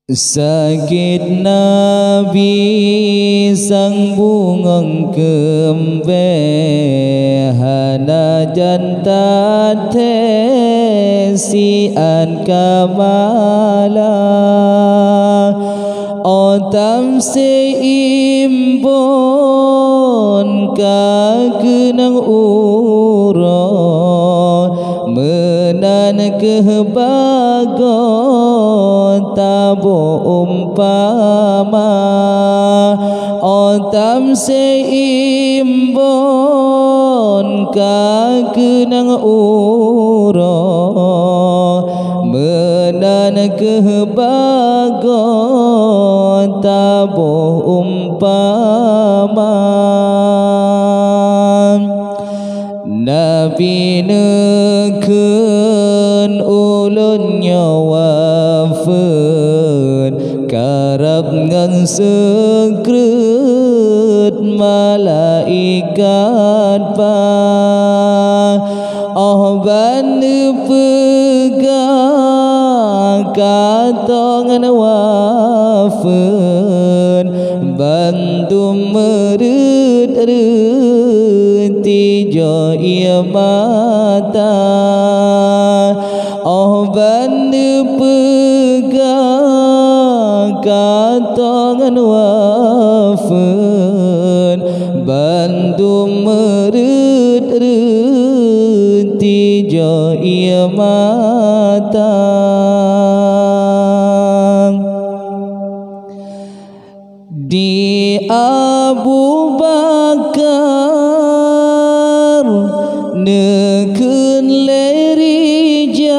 Sakit Nabi sang bungang kembe hana jantat sian kamala otam seimbon kagenang uro menan kebago tabo umpama otam seimbon kagenang uro menan kebago tabo umpama Nabi nekun ulun nyawafun karab ngan sekret malaikat pa ban pegang katongan wafun bantu merit-riti jo ia mata bantu pegang katongan wafun bantu merit-riti jo ia mata di Abu Bakar nekun lerijang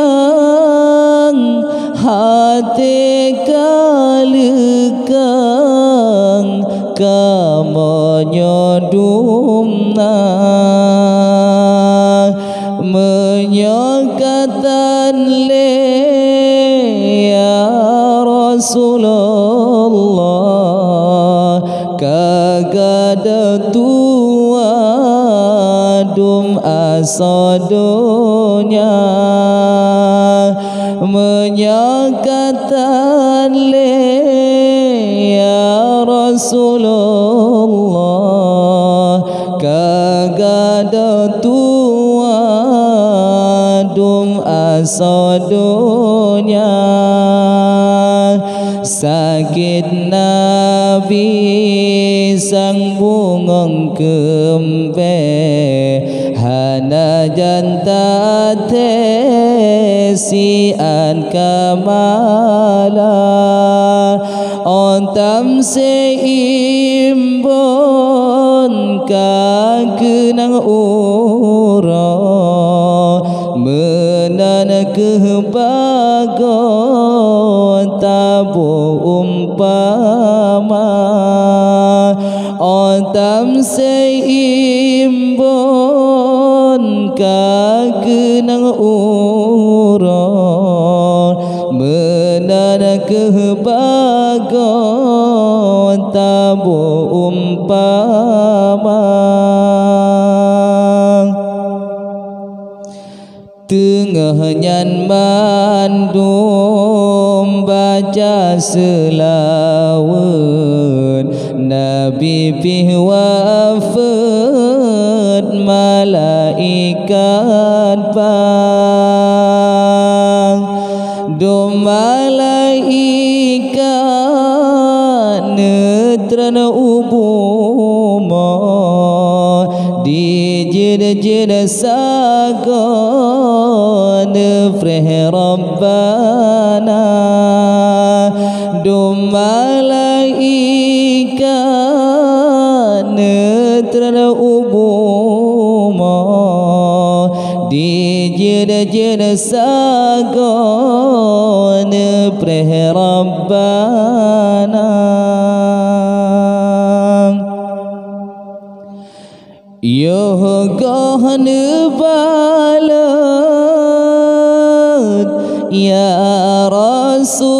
hati kalekang kamonyodumna menyokatan le ya Rasulullah kagada tua dum asadonya menyokatan le ya Rasulullah kagada tua dum asadonya sakit Nabi sang bungang kembe hana jantat sian kamala ontam seimbon kagenang uro menan kebago tabo umpama ontam seimbon kagenang uro menan kebago tabo umpama tengah nyan mandum baca selawat Nabi pih wafat malaikat bang do malaikat netran ubuma di jid sagon freh rabbana do malaikat netran ubuma di jid sagon freh rabbana Yoh gohan balat ya Rasulullah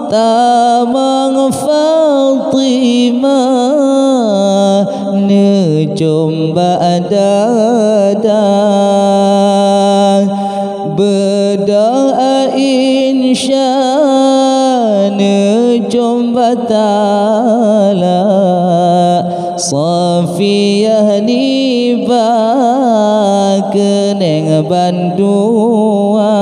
tamang Fatimah nejumba dada beda insya jumpa ta'ala Safiyah ni keneng bandua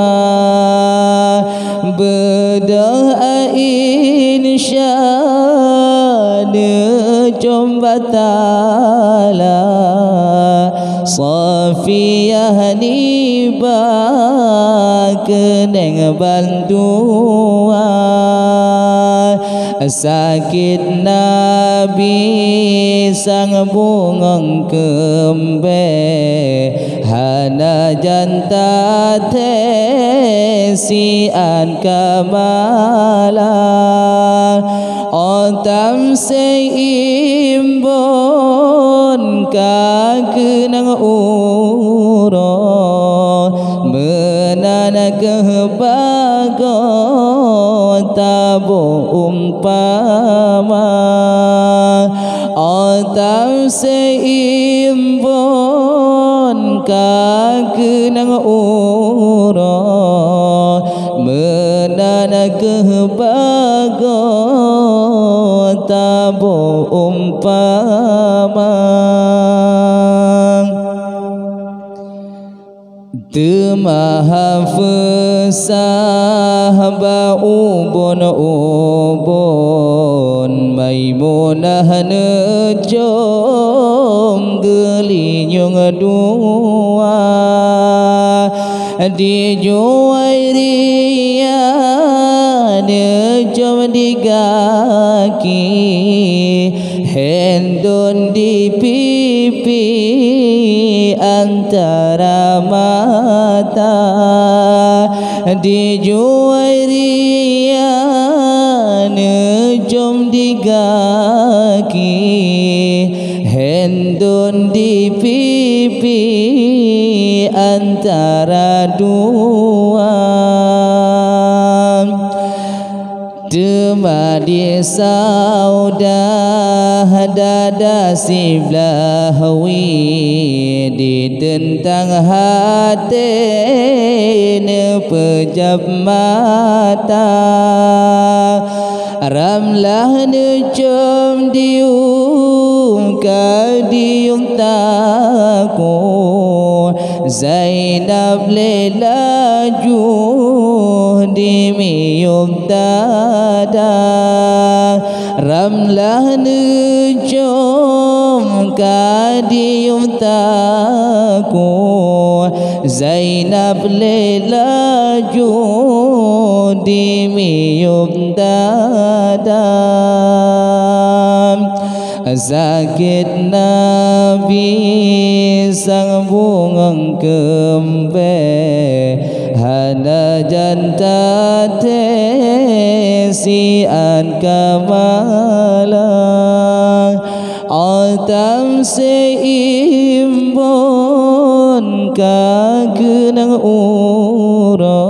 berdoa insya jumpa ta'ala Safiyah ni keneng bandua sakit Nabi sang bungang kembe hana janta tesian kamala otam seimbon kakenang uro menana kebagon tabo umpama otam seimbon kakenang uro menana kebagon tabo umpama Temaha fesah ubon Maimunah nejom gelinyung dua di Juwairia nejom di kaki hendon di pipi antara mata di Juwairia nejom di kaki hendon di pipi antara dua Temadi saudah dada siblahawi di tentang hati nepejab mata ramlah nejom diung kadiung taku Zainab lelaju di miyum dada ramlah nejom kadium taku Zainab lelaju di miyum dada sakit Nabi sang bungang kembe hana janta tesian kamala otam seimbon kagenang uro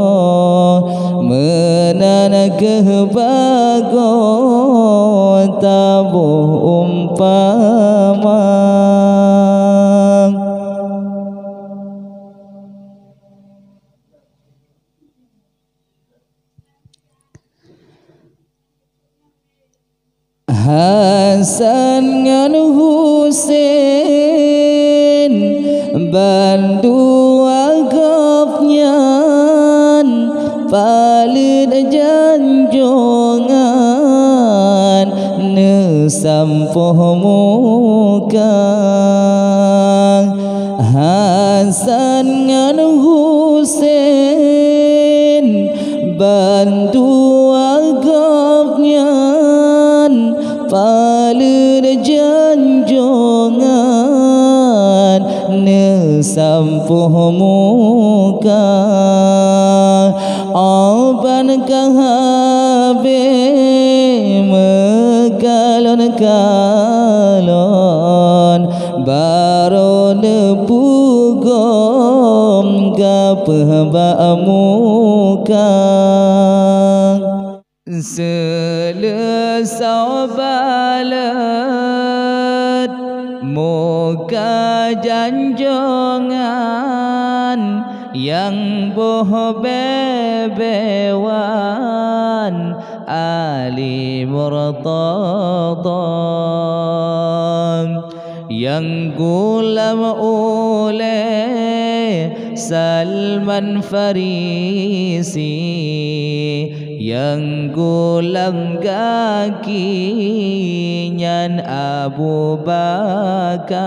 menana kebagon tabuh umpama Hasan ngan Husein bandua gopnyan palid janjongan nesampoh muka Hasan ngan Husein bandua gopnyan palid janjongan nesampoh muka oban kahabe megalon-galon baron pugom gapeh muka selesai balet muka janjongan yang boh bewan Ali Murtada yang gulam oleh Salman Farisi, yang gulam kakinya Abu Bakar.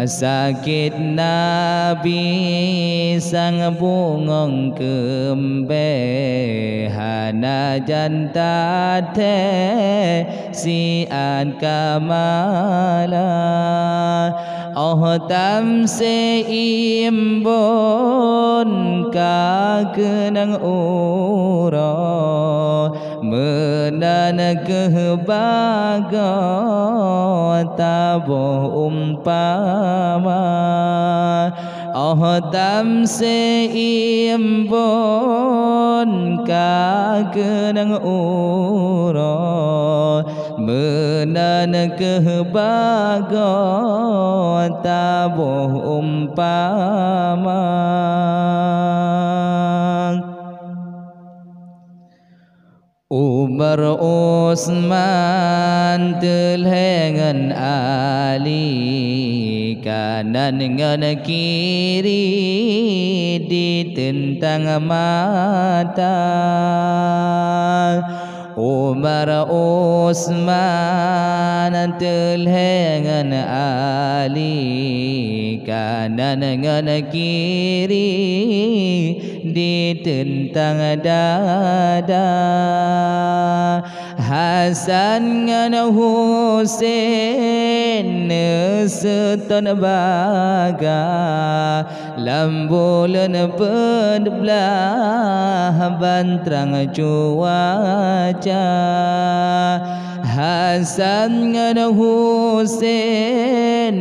Sakit Nabi sang bungong kembe hana janta te si an kamala oh tam se imbon ka kenang ura menan kebaga tabuh umpama oh tam se imbon ka kenang ura menan kebaga tabuh umpama. Umar Usman telhengan Ali kanan ngan kiri ditentang mata. Umar Usman telhengan Ali kanan ngan kiri ditentang dada. Hasan ngan Husain seton baga lambulan belah bantrang cuaca. Hasan ngan Husain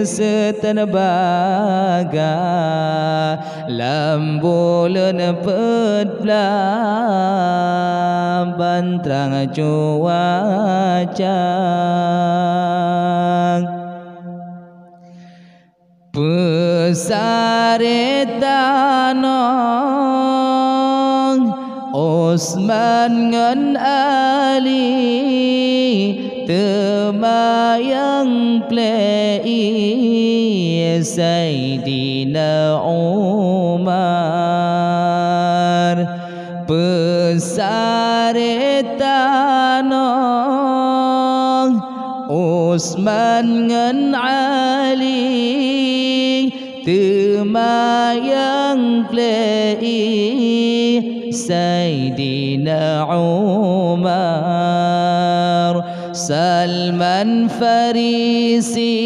seton baga lambulan belah bantrang cuaca. Pesare tanong Usman ngan Ali temayang plei Sayyidina Umar. Pesare tanong Usman ngan Ali temayang plei Sayyidina Umar. Salman Farisi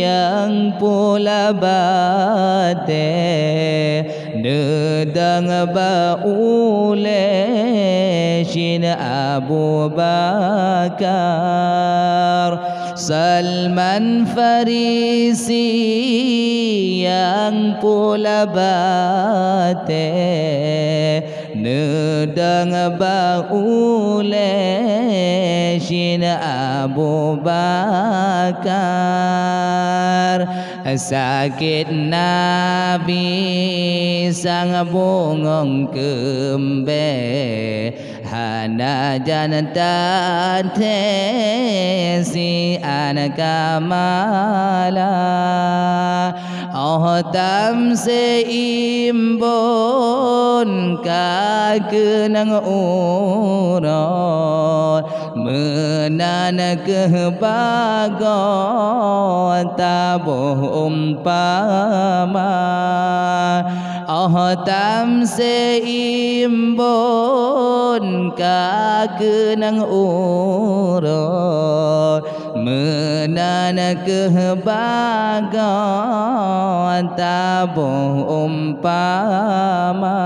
yang pula bate nedang baule shin Abu Bakar. Salman Farisi yang pula bate nedang baule shin Abu Bakar. Sakit Nabi sang bungong kembe hana jantan te si anak kamala oh tam se imbon ka kenang ura menan kebaga tabuh umpama oh tam se imbon ka kenang ura menan kebaga tabuh umpama.